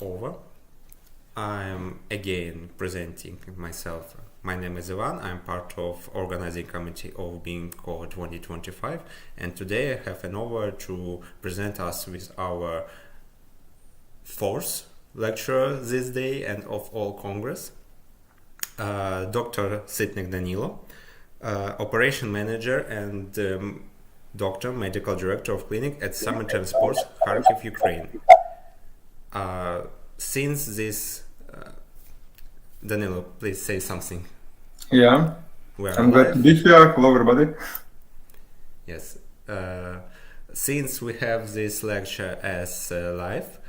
over. I'm again presenting myself. My name is Ivan. I'm part of organizing committee of INGO 2025, and today I have an honor to present us with our fourth lecturer this day and of all Congress, Dr. Sytnyk Danylo, operation manager and doctor, medical director of clinic at Samaritan Sports, Kharkiv, Ukraine. Since this, Danilo, please say something. Yeah, We're I'm glad to live. be here. Hello, everybody. Yes. Since we have this lecture as live,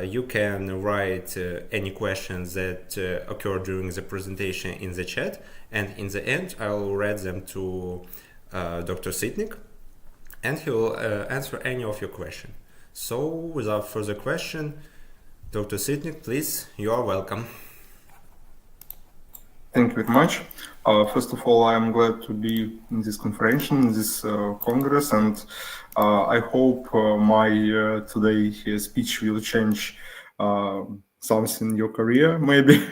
you can write any questions that occur during the presentation in the chat, and in the end I will read them to Dr. Sytnyk, and he will answer any of your questions. So, without further question, Dr. Sytnyk, please, you are welcome. Thank you very much. First of all, I'm glad to be in this conference, in this Congress, and I hope my today speech will change something in your career, maybe.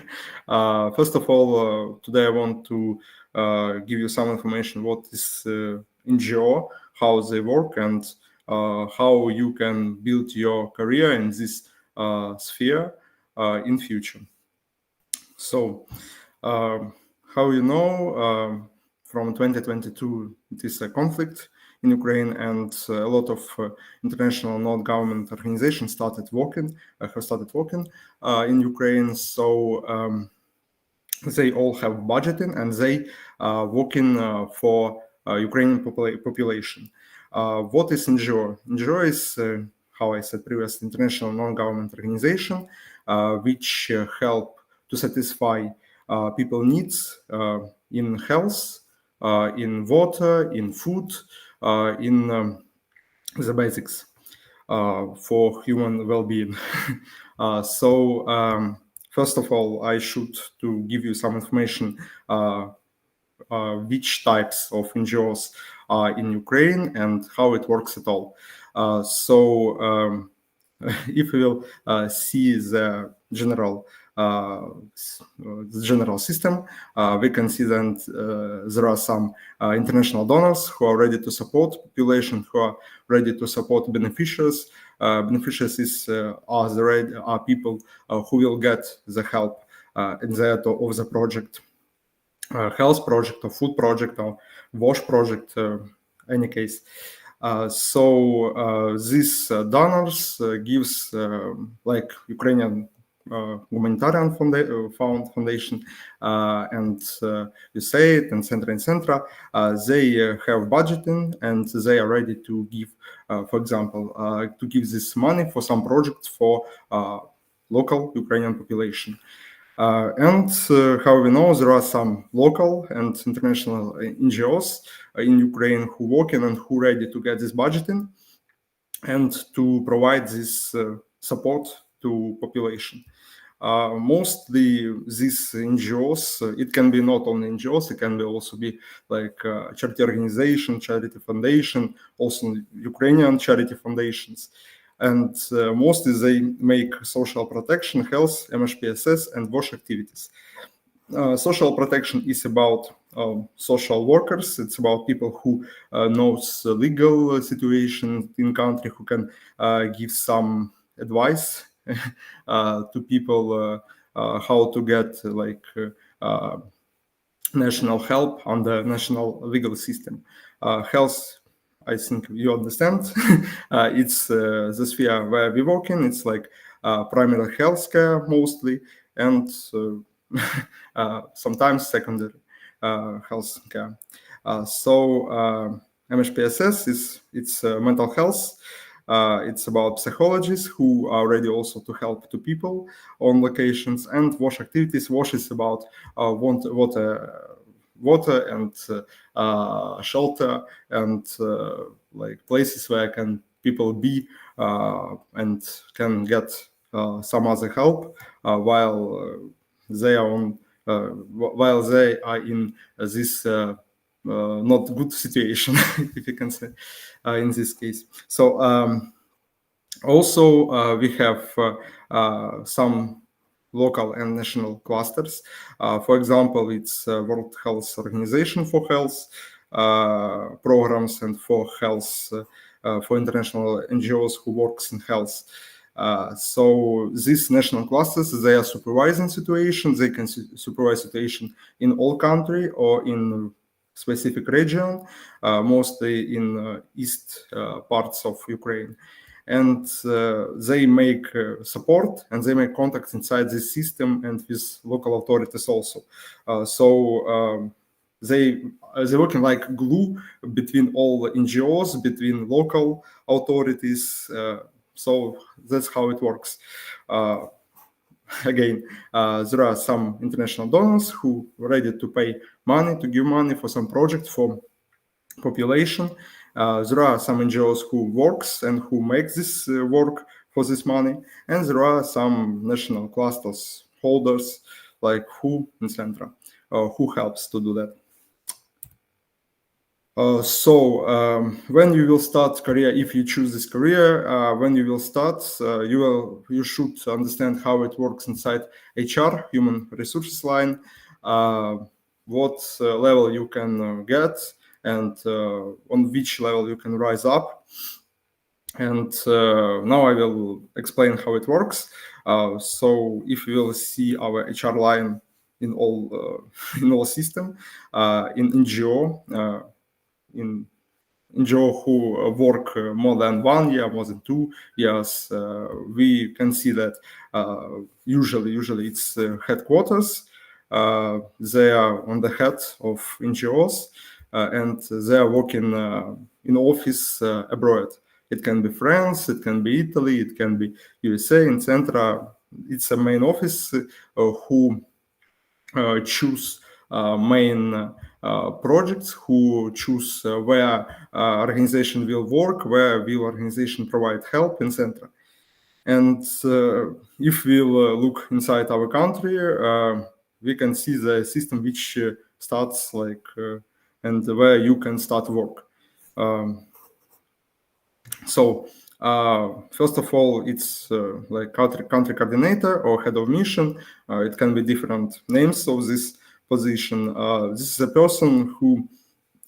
First of all, today I want to give you some information what is NGO, how they work, and how you can build your career in this sphere in future. So, how you know, from 2022, it is a conflict in Ukraine, and a lot of international non-government organizations have started working in Ukraine. So they all have budgeting, and they are working for Ukrainian population. What is NGO? NGO is, how I said previously, international non-government organization which help to satisfy people needs in health, in water, in food, in the basics for human well-being. So first of all, I should to give you some information which types of NGOs are in Ukraine and how it works at all. So if we will see the general system, we can see that there are some international donors who are ready to support population, who are ready to support beneficiaries. Beneficiaries are people who will get the help in the end of the project, health project or food project or wash project, any case. So these donors gives like Ukrainian humanitarian foundation and USAID and Centra, they have budgeting and they are ready to give, for example, to give this money for some projects for local Ukrainian population. And how we know, there are some local and international NGOs in Ukraine who working and who ready to get this budgeting and to provide this support to population. Mostly these NGOs, it can be not only NGOs, it can be also be like charity organization, charity foundation, also Ukrainian charity foundations. And mostly they make social protection, health, MHPSS, and WASH activities. Social protection is about social workers. It's about people who knows the legal situation in country, who can give some advice to people how to get national help on the national legal system. Health, I think you understand. It's the sphere where we work in. It's like primary healthcare mostly, and sometimes secondary healthcare. So MHPSS it's mental health. It's about psychologists who are ready also to help to people on locations, and WASH activities. WASH is about water and shelter and like places where can people be and can get some other help while they are on while they are in this not good situation, if you can say, in this case. So Also, we have some local and national clusters. For example, it's World Health Organization for health programs and for health for international NGOs who works in health. So these national clusters, they are supervising situations. They can supervise situation in all country or in specific region, mostly in east parts of Ukraine. And they make support and they make contacts inside this system and with local authorities also. They're working like glue between all the NGOs, between local authorities. So that's how it works. Again, there are some international donors who are ready to pay money, to give money for some project for population. There are some NGOs who works and who make this work for this money, and there are some national clusters holders like WHO in Centra, who helps to do that. When you will start career, if you choose this career, when you will start, you should understand how it works inside HR, human resources line, what level you can get, and on which level you can rise up. And now I will explain how it works. So if you will see our HR line in all system, in NGO, in NGO who work more than 1 year, more than 2 years, we can see that usually it's headquarters. They are on the head of NGOs, and they are working in office abroad. It can be France, it can be Italy, it can be USA, in Centra. It's a main office who choose main projects, who choose where organization will work, where will organization provide help in Centra. And if we'll look inside our country, we can see the system which starts like and where you can start work. First of all, it's like country coordinator or head of mission. It can be different names of this position. This is a person who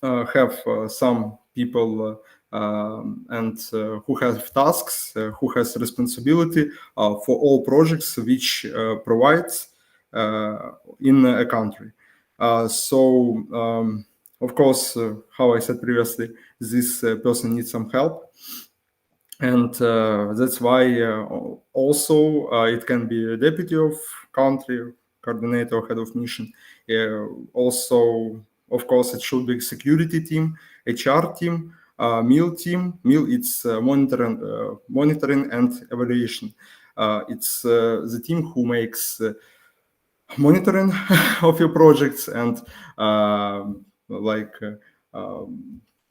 have some people and who have tasks, who has responsibility for all projects which provides in a country. Of course, how I said previously, this person needs some help. And that's why also it can be a deputy of country coordinator or head of mission. Also, of course, it should be security team, HR team, meal team. Meal, it's monitoring and evaluation. It's the team who makes monitoring of your projects and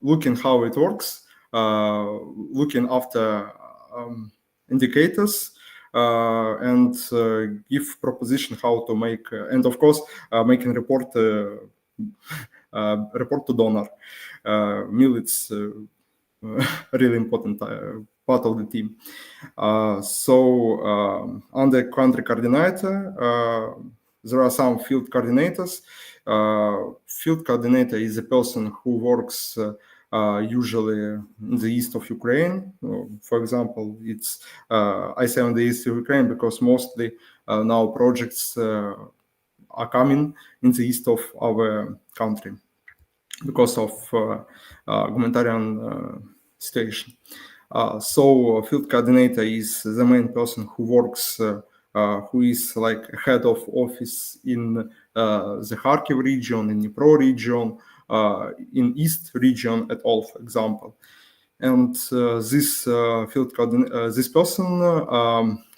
looking how it works, looking after indicators, and give proposition how to make, and of course making report to donor. Meal, it's really important part of the team. Under country coordinator, there are some field coordinators. Field coordinator is a person who works usually in the east of Ukraine. For example, it's I say on the east of Ukraine because mostly now projects are coming in the east of our country because of humanitarian situation. Field coordinator is the main person who works, who is like head of office in the Kharkiv region, in Dnipro region, in East region at all, for example. And this this person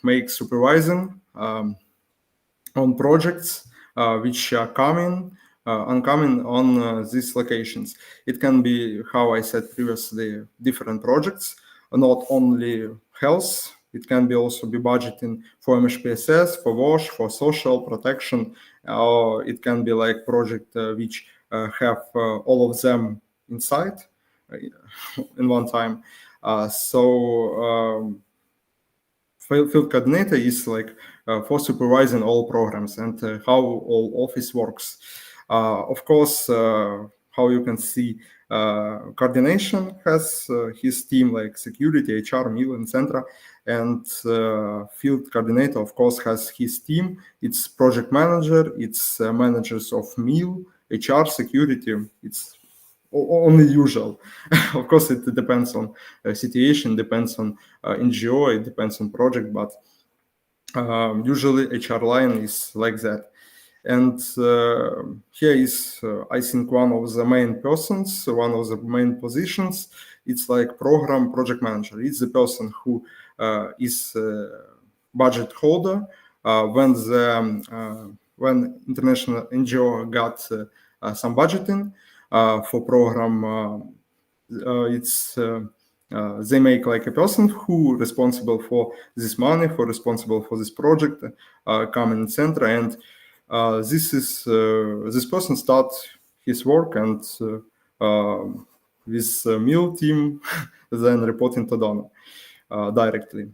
makes supervising on projects which are coming on these locations. It can be, how I said previously, different projects, not only health. It can be also be budgeting for MHPSS, for WASH, for social protection. It can be like project which have all of them inside in one time. field coordinator is like for supervising all programs and how all office works. Of course, how you can see, coordination has his team like security, HR, meal, etc. And field coordinator, of course, has his team. It's project manager, it's managers of meal, HR, security. It's only usual. Of course, it depends on situation, depends on NGO, it depends on project, but usually HR line is like that. And here is, I think, one of the main persons, one of the main positions. It's like program project manager. It's the person who is budget holder when international NGO got some budgeting for program. It's they make like a person who responsible for this money, for responsible for this project, come in center, and this person start his work and with meal team then reporting to donor directly.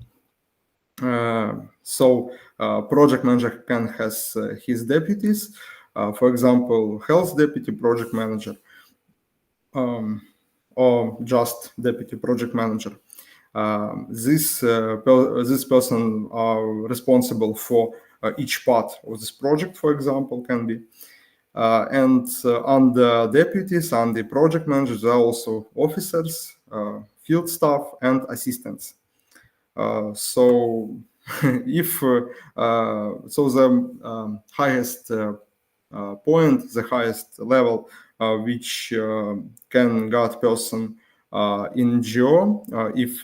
So project manager can has his deputies, for example, health deputy, project manager, or just deputy project manager. This person are responsible for each part of this project, for example, can be. And under deputies, under project managers, there are also officers, field staff, and assistants. So if so, the highest point, the highest level which can get person in NGO if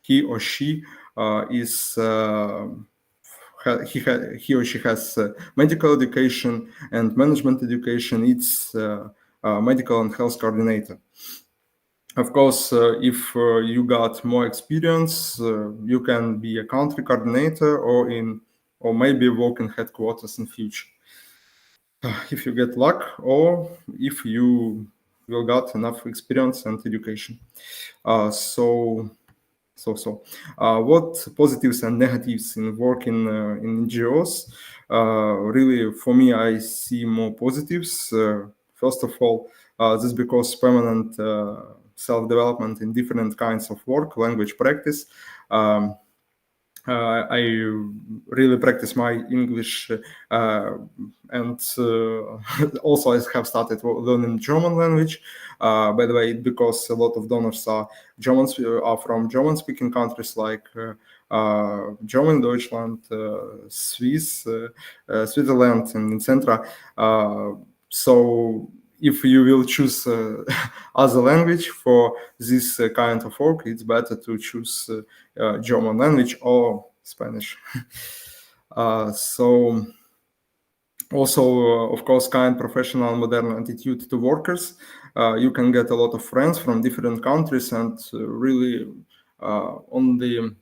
he or she is he or she has medical education and management education. It's medical and health coordinator. Of course, if you got more experience, you can be a country coordinator or maybe work in headquarters in future. If you get luck, or if you will got enough experience and education. So what positives and negatives in working in NGOs? Really, for me, I see more positives. First of all, this because permanent self-development in different kinds of work, language practice. I really practice my English, and also I have started learning German language. By the way, because a lot of donors are from German-speaking countries like Germany, Deutschland, Swiss, Switzerland, and etc. So if you will choose other language for this kind of work, it's better to choose German language or Spanish. So also, of course, kind, professional, modern attitude to workers. You can get a lot of friends from different countries, and really on the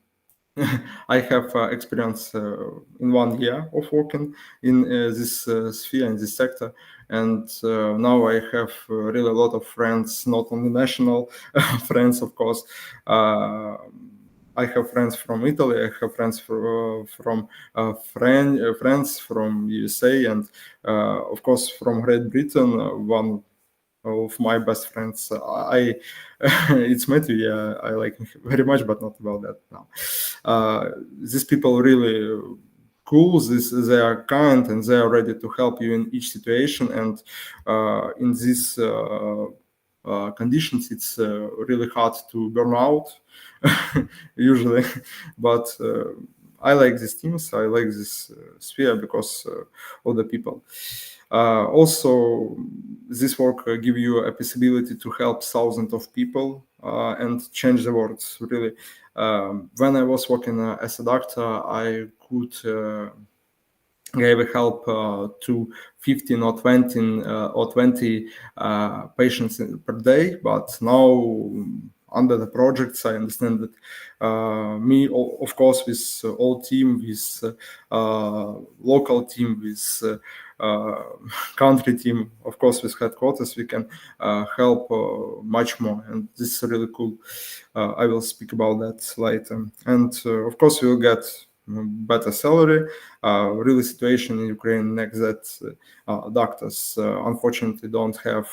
I have experience in 1 year of working in this sphere, in this sector, and now I have really a lot of friends, not only national friends, of course. I have friends from Italy, I have friends from friends from USA, and of course from Great Britain. One of my best friends, it's Matthew. Yeah, I like him very much, but not about that now. These people really cool. They are kind and they are ready to help you in each situation. And in these conditions, it's really hard to burn out usually. But I like these teams. I like this sphere because of the people. Also, this work give you a possibility to help thousands of people and change the world. Really, when I was working as a doctor, I could gave help to 15 or 20 patients per day. But now under the projects. I understand that of course, with all team, with local team, with country team, of course, with headquarters, we can help much more, and this is really cool. I will speak about that later. And of course, we will get better salary. Really, situation in Ukraine next that doctors unfortunately don't have.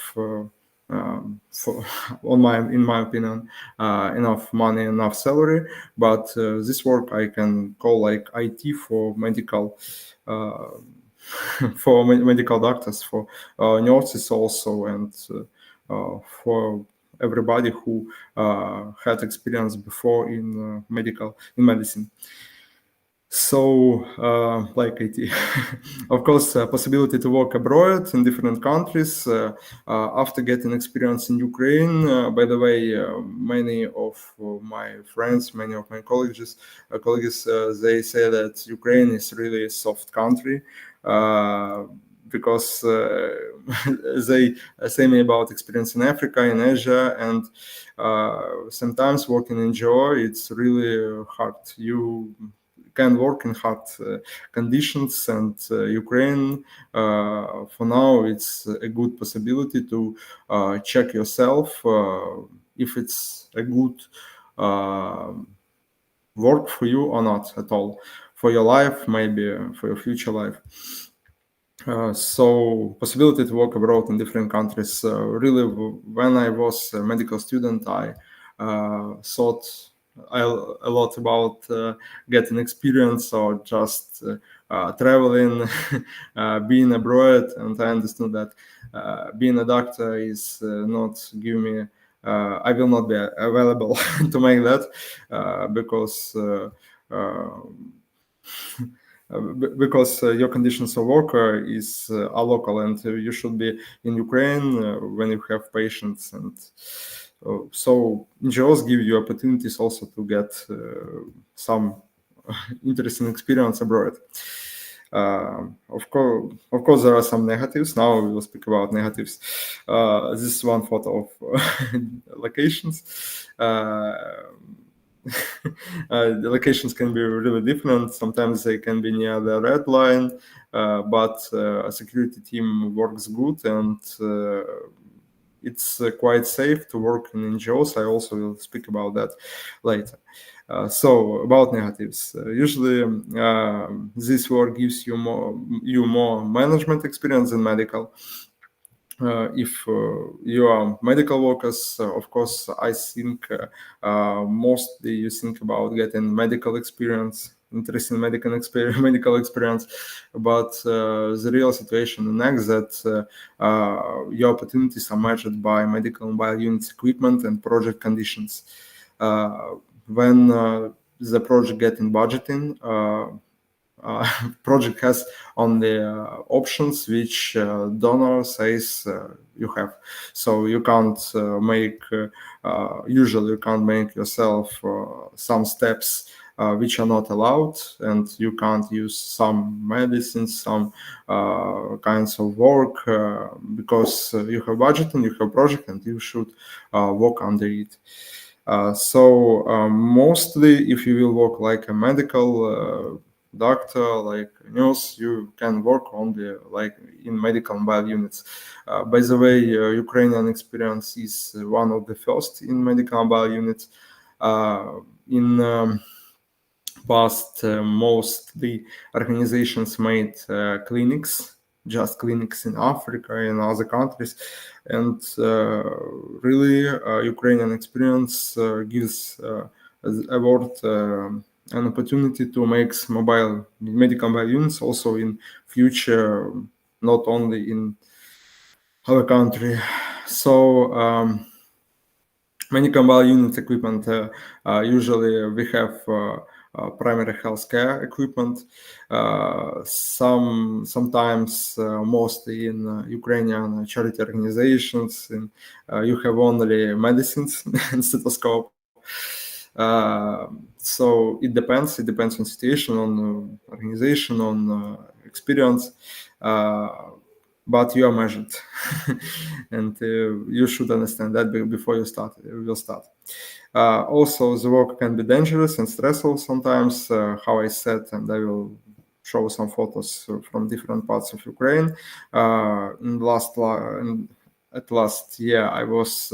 In my opinion, enough money, enough salary. But this work I can call like IT for medical, for medical doctors, for nurses also, and for everybody who had experience before in medicine. So, like IT, of course, possibility to work abroad in different countries after getting experience in Ukraine. By the way, many of my friends, many of my colleagues, they say that Ukraine is really a soft country. Because they say me about experience in Africa, in Asia, and sometimes working in NGO, it's really hard. You can work in hard conditions, and Ukraine, for now, it's a good possibility to check yourself if it's a good work for you or not at all, for your life, maybe for your future life. So possibility to work abroad in different countries. Really, when I was a medical student, I thought a lot about getting experience or just traveling, being abroad, and I understood that being a doctor is not give me. I will not be available to make that because. Because your conditions of work are local, and you should be in Ukraine when you have patients, and so NGOs give you opportunities also to get some interesting experience abroad. Of course, there are some negatives. Now we will speak about negatives. This is one photo of locations. The locations can be really different. Sometimes they can be near the red line, but a security team works good, and it's quite safe to work in NGOs. I also will speak about that later. So about negatives, usually this work gives you more management experience than medical. If you are medical workers, of course, I think mostly you think about getting medical experience, interesting medical experience, but the real situation next that your opportunities are measured by medical mobile units equipment and project conditions. When the project getting budgeting, project has only options which donor says you have. So you can't usually you can't make yourself some steps which are not allowed, and you can't use some medicines, some kinds of work because you have budget and you have project and you should work under it. So mostly if you will work like a medical doctor, like nurse, you can work only like in medical mobile units. By the way, Ukrainian experience is one of the first in medical mobile units. In past, most the organizations made clinics, just clinics in Africa and other countries, and really Ukrainian experience gives award an opportunity to make medical mobile units also in future, not only in our country. So medical mobile unit equipment, usually we have primary healthcare equipment, sometimes mostly in Ukrainian charity organizations, and you have only medicines and stethoscope. So it depends on situation, on organization, on experience. but you are measured, and you should understand that before you will start. Also, the work can be dangerous and stressful sometimes, how I said, and I will show some photos from different parts of Ukraine. At last year, I was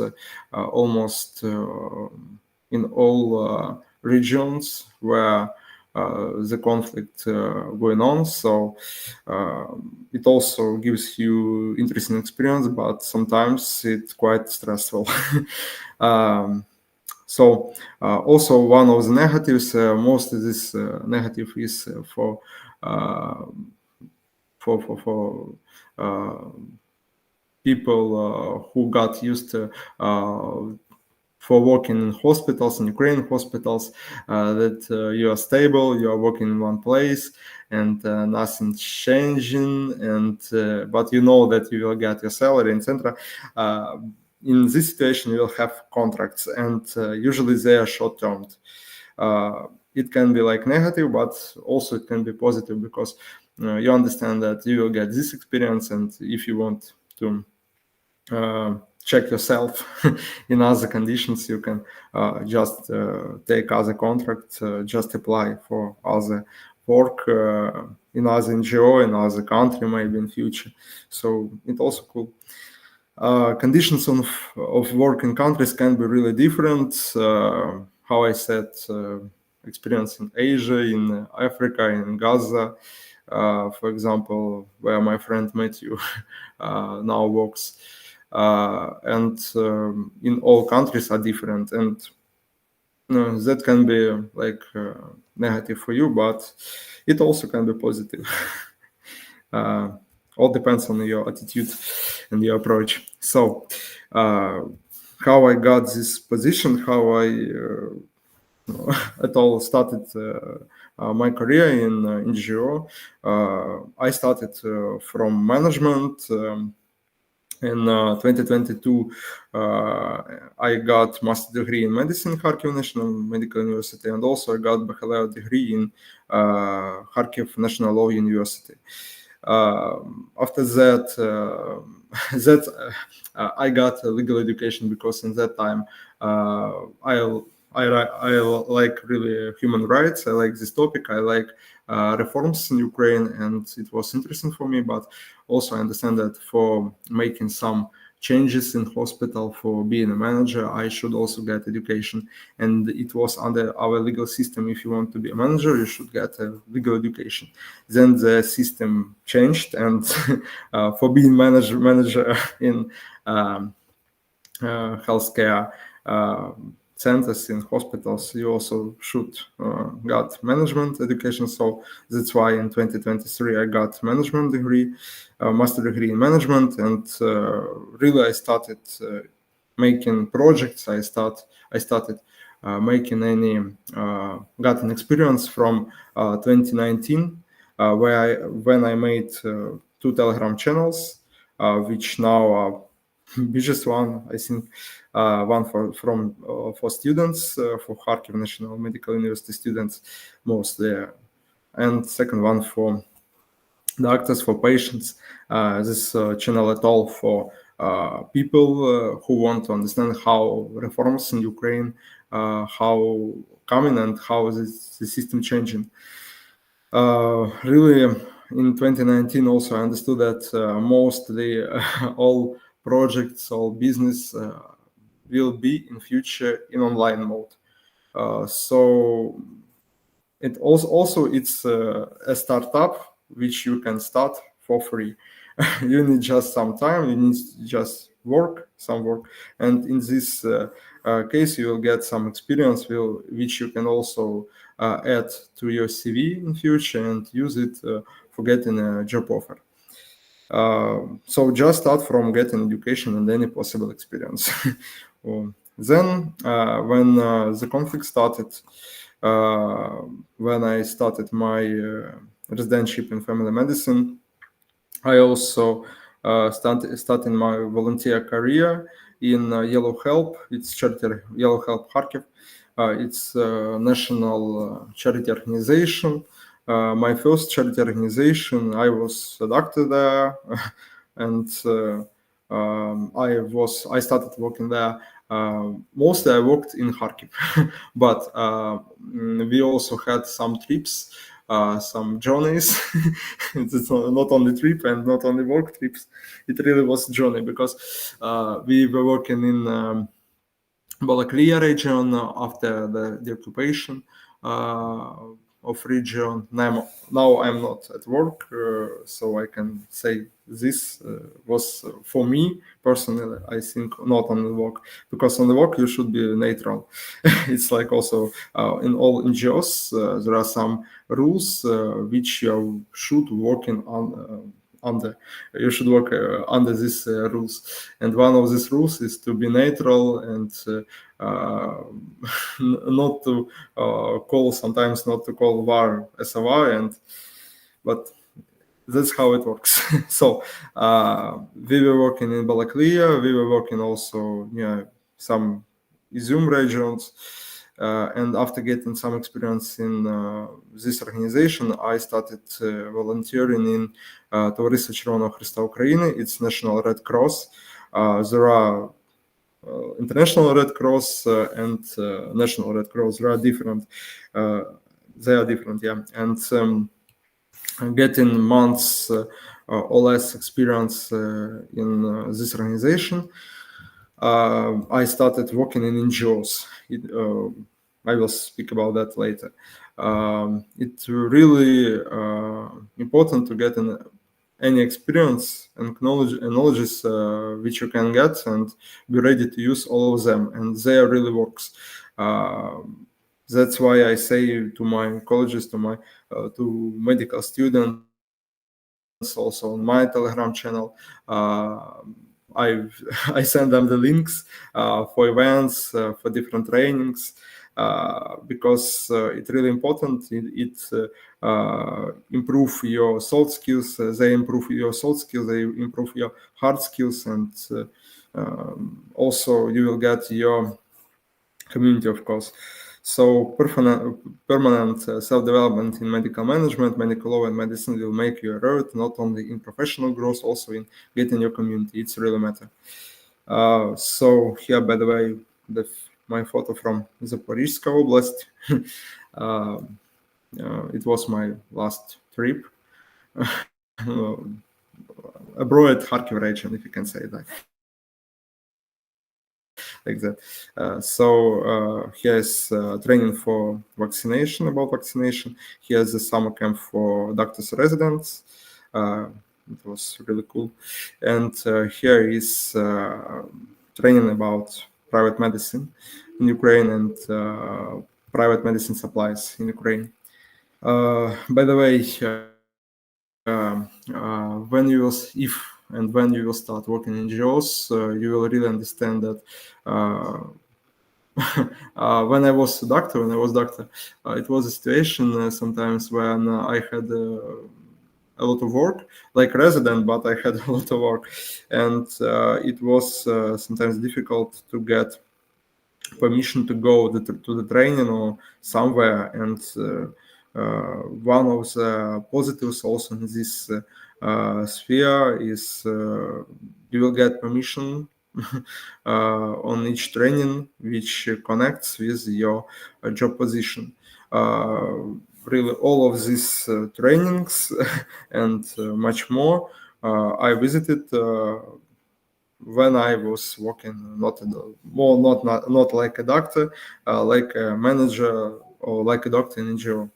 almost in all regions where the conflict going on. So it also gives you interesting experience, but sometimes it's quite stressful. So also one of the negatives, most of this negative is for people who got used to for working in hospitals, in Ukrainian hospitals, that you are stable, you are working in one place, and nothing's changing, and but you know that you will get your salary, etc. In this situation, you will have contracts, and usually they are short-term. It can be like negative, but also it can be positive, because you understand that you will get this experience, and if you want to check yourself in other conditions, you can just take other contracts, just apply for other work in other NGO, in other country, maybe in future. So it also cool. Conditions of work in countries can be really different. How I said, experience in Asia, in Africa, in Gaza, for example, where my friend Matthew now works. And in all countries are different, and that can be like negative for you, but it also can be positive. All depends on your attitude and your approach. So how I got this position, how I at all started my career in NGO. I started from management. In 2022, I got master degree in medicine in Kharkiv National Medical University, and also I got baccalaureate degree in Kharkiv National Law University. After that, I got a legal education, because in that time I like really human rights. I like this topic. I like reforms in Ukraine, and it was interesting for me. But also I understand that for making some changes in hospital, for being a manager, I should also get education. And it was under our legal system, if you want to be a manager, you should get a legal education. Then the system changed, and for being manager in healthcare centers, in hospitals, you also should got management education. So that's why in 2023 I got management degree, master degree in management, and really I started making projects. I started making got an experience from 2019, when I made 2 Telegram channels, which now are biggest one, I think, one for students, for Kharkiv National Medical University students mostly, and second one for doctors, for patients. This channel at all for people who want to understand how reforms in Ukraine, how coming, and how the system changing. Really, in 2019 also I understood that mostly all projects, all business will be in future in online mode. So it also it's a startup which you can start for free. You need just some time, you need just some work, and in this case you will get some experience which you can also add to your CV in future and use it for getting a job offer. So just start from getting education and any possible experience. Then when the conflict started, when I started my residentship in family medicine, I also started my volunteer career in Yellow Help. It's charity Yellow Help Kharkiv. It's a national charity organization. My first charity organization, I was a doctor there. and I started working there. Mostly I worked in Kharkiv, but we also had some trips, some journeys. It's not only trip and not only work trips. It really was a journey because we were working in Balaklia region after the occupation of region. Now I'm not at work, so I can say this was for me personally. I think not on the work, because on the work you should be neutral. It's like also in all NGOs there are some rules which you should working on. Under you should work under these rules, and one of these rules is to be neutral and not to sometimes not to call war as a war, but that's how it works. So we were working in Balaklia, we were working also near some Izum regions, and after getting some experience in this organization, I started volunteering in Товариство Червоного Христа України. It's National Red Cross. There are International Red Cross and National Red Cross. They are different. Yeah. And getting months or less experience in this organization, I started working in NGOs. I will speak about that later. It's really important to get any experience and knowledges which you can get and be ready to use all of them, and they really works. That's why I say to my colleges, to medical students, also on my Telegram channel, I send them the links for events, for different trainings, because it's really important. It improve your soft skills. They improve your soft skills. They improve your hard skills, and also you will get your community, of course. So permanent self-development in medical management, medical law, and medicine will make you a road not only in professional growth, also in getting your community. It's really matter. So here, by the way, my photo from Zaporizhzhia Oblast. It was my last trip abroad, Kharkiv region, if you can say that. Like that. Here's training for vaccination, about vaccination. Here's the summer camp for doctors residents. It was really cool. And here is training about private medicine in Ukraine and private medicine supplies in Ukraine. By the way, when you will start working in NGOs, you will really understand that when I was doctor, it was a situation sometimes when I had a lot of work, like resident, but I had a lot of work, and it was sometimes difficult to get permission to go to the training or somewhere. And one of the positives also in this sphere is you will get permission on each training which connects with your job position. Really, all of these trainings and much more I visited when I was working not like a doctor, like a manager or like a doctor in NGO.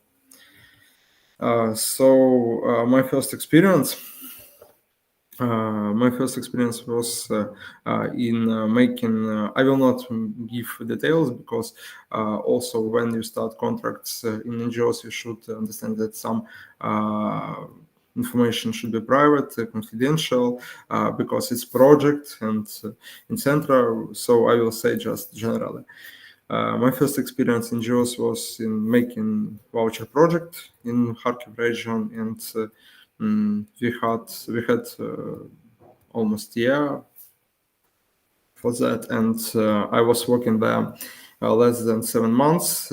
So my first experience was in making. I will not give details, because also when you start contracts in NGOs, you should understand that some information should be private, confidential, because it's project and in Centra. So I will say just generally. My first experience in NGOs was in making voucher project in Kharkiv region, and we had almost a year for that, and I was working there less than 7 months,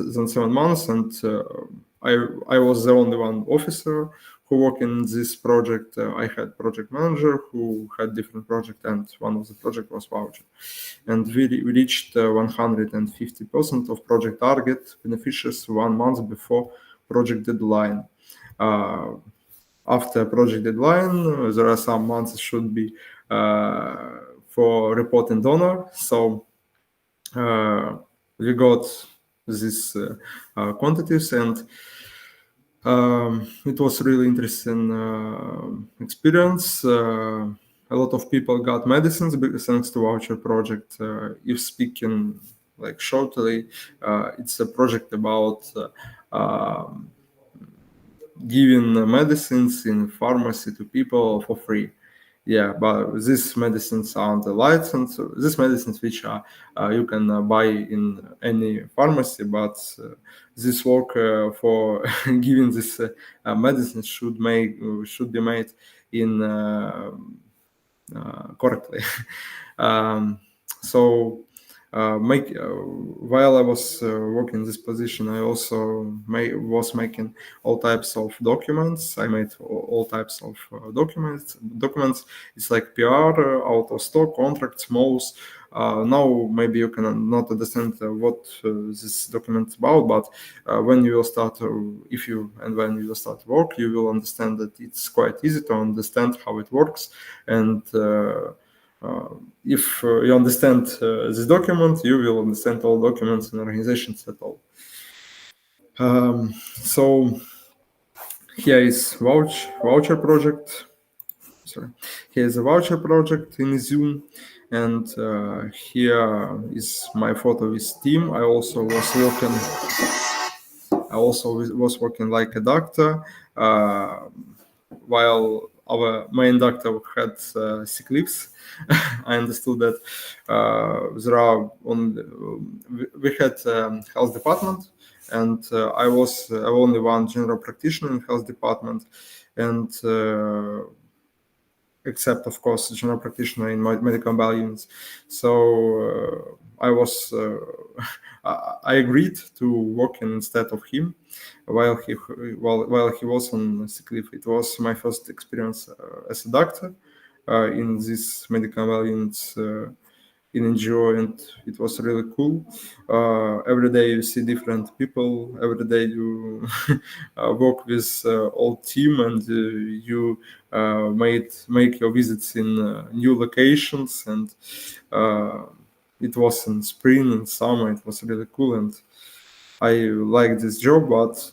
and I was the only one officer who worked in this project. I had project manager who had different project, and one of the project was voucher. And we reached 150% of project target beneficiaries 1 month before project deadline. After project deadline, there are some months that should be for reporting donor. So we got these quantities, and it was really interesting experience. A lot of people got medicines thanks to voucher project. If speaking like shortly, it's a project about giving medicines in pharmacy to people for free. Yeah, but these medicines aren't licensed. These medicines which are you can buy in any pharmacy, but this work for giving this medicines should be made in correctly. So while I was working this position, I also was making all types of documents. I made all types of documents. It's like PR, out of stock contracts, MOUs. Now maybe you can not understand what this document is about, but when you will start, when you will start work, you will understand that it's quite easy to understand how it works. And if you understand this document, you will understand all documents and organizations at all. So here is voucher project. Sorry, here is a voucher project in Zoom, and here is my photo with team. I also was working like a doctor, while our main doctor had sick leaves. I understood that there are we had health department, and I was only one general practitioner in health department, and except of course general practitioner in medical bowel units. So I agreed to work instead of him while he was on sick leave. It was my first experience as a doctor in this medical bowel units in NGO, and it was really cool. Every day you see different people. Every day you work with old team, and you make your visits in new locations. And it was in spring and summer. It was really cool, and I liked this job. But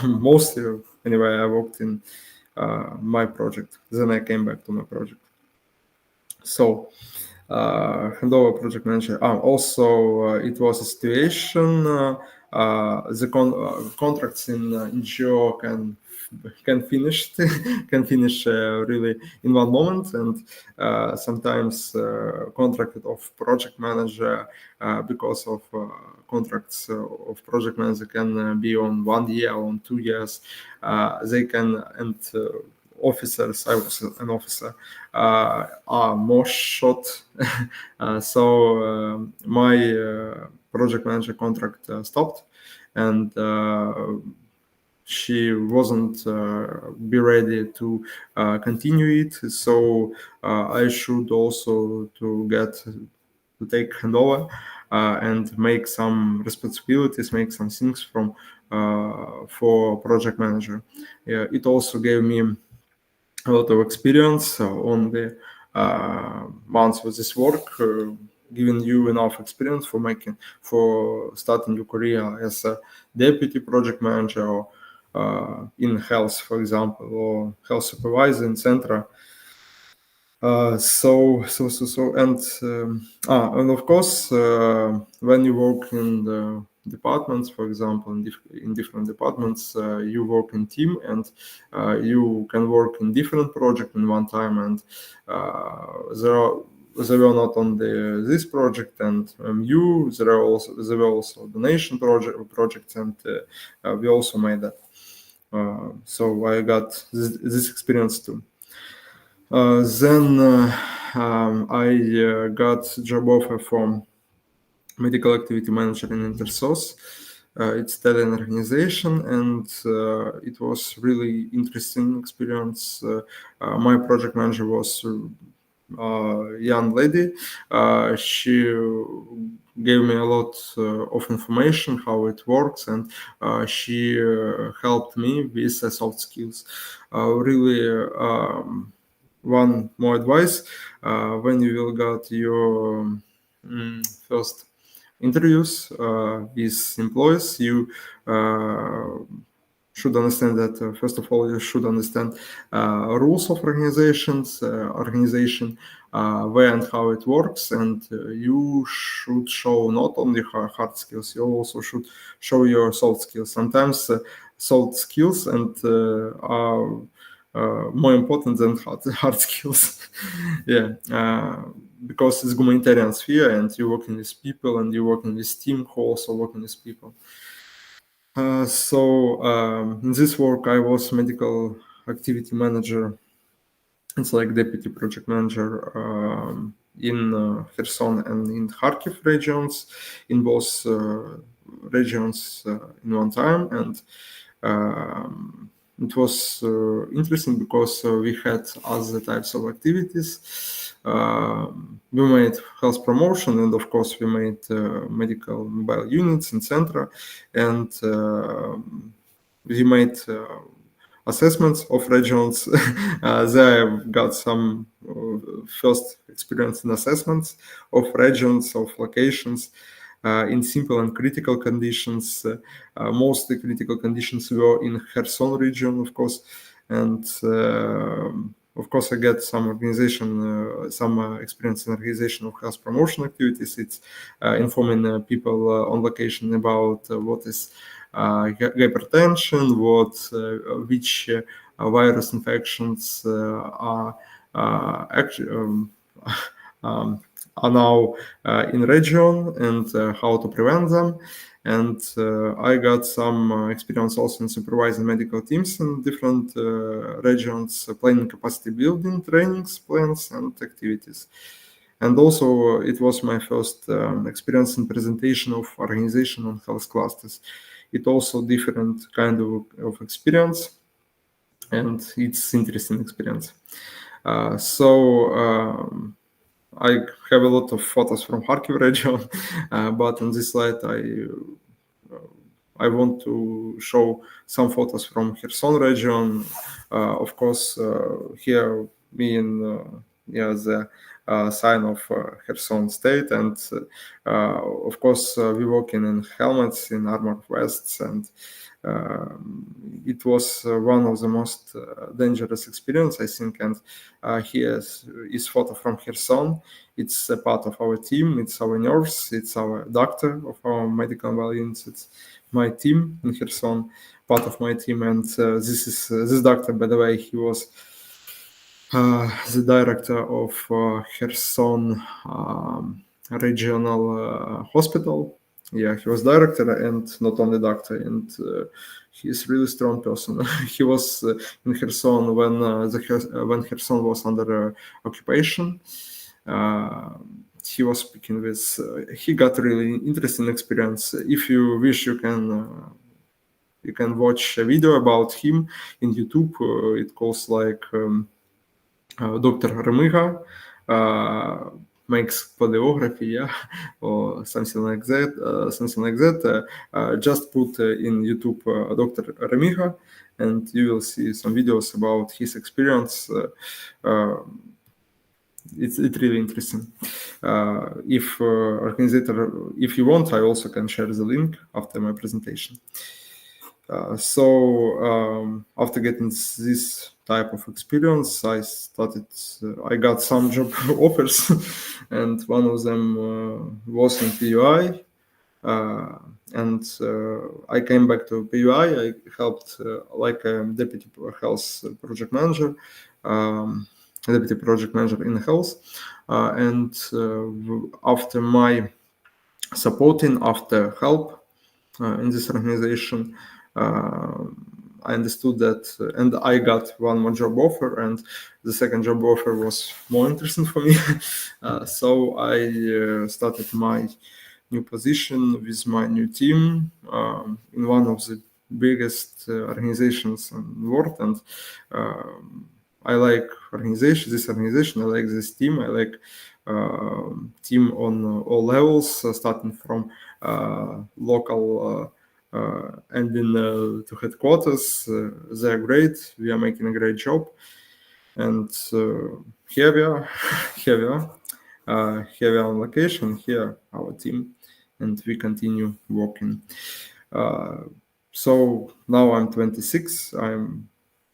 mostly, anyway, I worked in my project. Then I came back to my project. So. Handover project manager. Also, it was a situation. The contracts in NGO can finish really in one moment, and sometimes contract of project manager because of contracts of project manager can be on 1 year, on 2 years. They can and officers, I was an officer, are more short. So my project manager contract stopped, and she wasn't be ready to continue it. So I should also to take handover and make some responsibilities, make some things from for project manager. It also gave me a lot of experience on the months with this work, giving you enough experience for starting your career as a deputy project manager or in health, for example, or health supervisor in Centra. And of course, when you work in the departments, for example, in different departments, you work in team, and you can work in different projects in one time, and they were not on this project, and there were also donation projects, and we also made that. So I got this experience too. Then I got job offer from medical activity manager in InterSOS. Italian organization, and it was really interesting experience. My project manager was young lady. She gave me a lot of information how it works, and she helped me with soft skills. Really, one more advice: when you will get your first interviews with employees, you should understand that first of all you should understand rules of organization, where and how it works, and you should show not only hard skills, you also should show your soft skills. Sometimes soft skills and are more important than hard skills. Yeah, because it's humanitarian sphere, and you're working with people, and you're working with team who also working with people. In this work, I was medical activity manager. It's like deputy project manager in Kherson and in Kharkiv regions, in both regions in one time. And it was interesting because we had other types of activities. We made health promotion, and of course we made medical mobile units in Centra, and we made assessments of regions. There I got some first experience in assessments of regions, of locations. In simple and critical conditions. Mostly critical conditions were in Kherson region, of course, and of course I get some organization, some experience in organization of health promotion activities. It's informing people on location about what is hypertension, which virus infections are actually are now in region, and how to prevent them. And I got some experience also in supervising medical teams in different regions, planning capacity building, trainings, plans, and activities. And also it was my first experience in presentation of organization on health clusters. It also different kind of experience, and it's interesting experience. I have a lot of photos from Kharkiv region, but on this slide I want to show some photos from Kherson region. Of course, here me in the sign of Kherson state, and of course we working in helmets, in armored vests, and it was one of the most dangerous experience, I think. And here is photo from Kherson. It's a part of our team. It's our nurse. It's our doctor of our medical valiance. It's my team in Kherson, part of my team. And this doctor, by the way, he was the director of Kherson regional hospital. Yeah, he was director and not only doctor, and he's really strong person. He was in Kherson when Kherson was under occupation. He was speaking with. He got really interesting experience. If you wish, you can watch a video about him in YouTube. It calls like Dr. Remyga makes paleography, yeah, or something like that. Just put in YouTube Dr. Remyga, and you will see some videos about his experience. It's really interesting. If if you want, I also can share the link after my presentation. After getting this type of experience, I got some job offers, and one of them was in PUI. And I came back to PUI. I helped like a deputy health project manager, deputy project manager in health. And after my supporting, after help in this organization, I understood that, and I got one more job offer, and the second job offer was more interesting for me. So I started my new position with my new team in one of the biggest organizations in the world, and I like this organization. I like this team. I like team on all levels, starting from local ending to headquarters. They're great. We are making a great job, and here we are. Here we are. Here we are on location. Here our team, and we continue working. So now I'm 26. I'm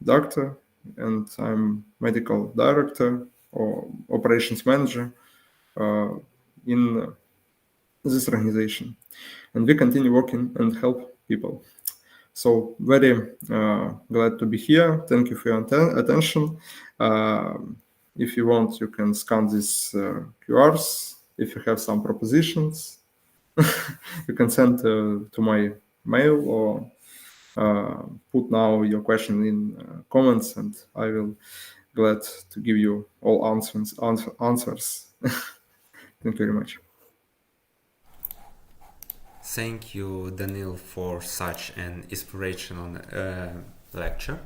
doctor, and I'm medical director or operations manager in this organization, and we continue working and help people. So very glad to be here. Thank you for your attention. If you want, you can scan these QRs. If you have some propositions, you can send to my mail or put now your question in comments, and I will glad to give you all answers. Thank you very much. Thank you, Danyl, for such an inspirational lecture.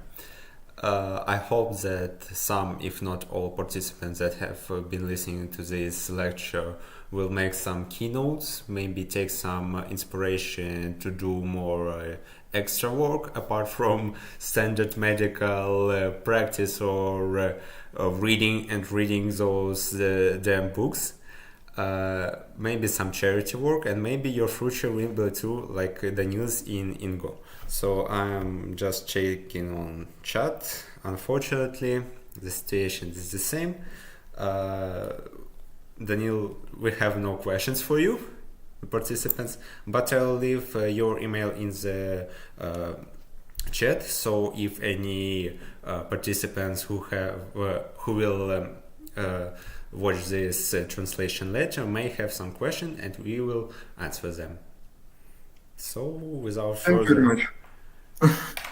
I hope that some, if not all, participants that have been listening to this lecture will make some keynotes, maybe take some inspiration to do more extra work apart from standard medical practice or reading those damn books. Maybe some charity work, and maybe your future will be too, like Danyl's in INGO. So I'm just checking on chat. Unfortunately, the situation is the same. Danyl, we have no questions for you, participants, but I'll leave your email in the chat. So if any participants who will watch this translation later may have some question, and we will answer them. So without further, thank you very much.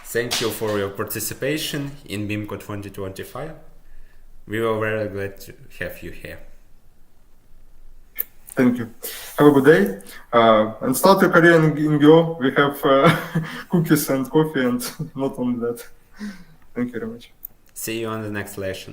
Thank you for your participation in BIMCO 2025. We were very glad to have you here. Thank you. Have a good day. And start your career in INGO. We have cookies and coffee, and not only that. Thank you very much. See you on the next lesson.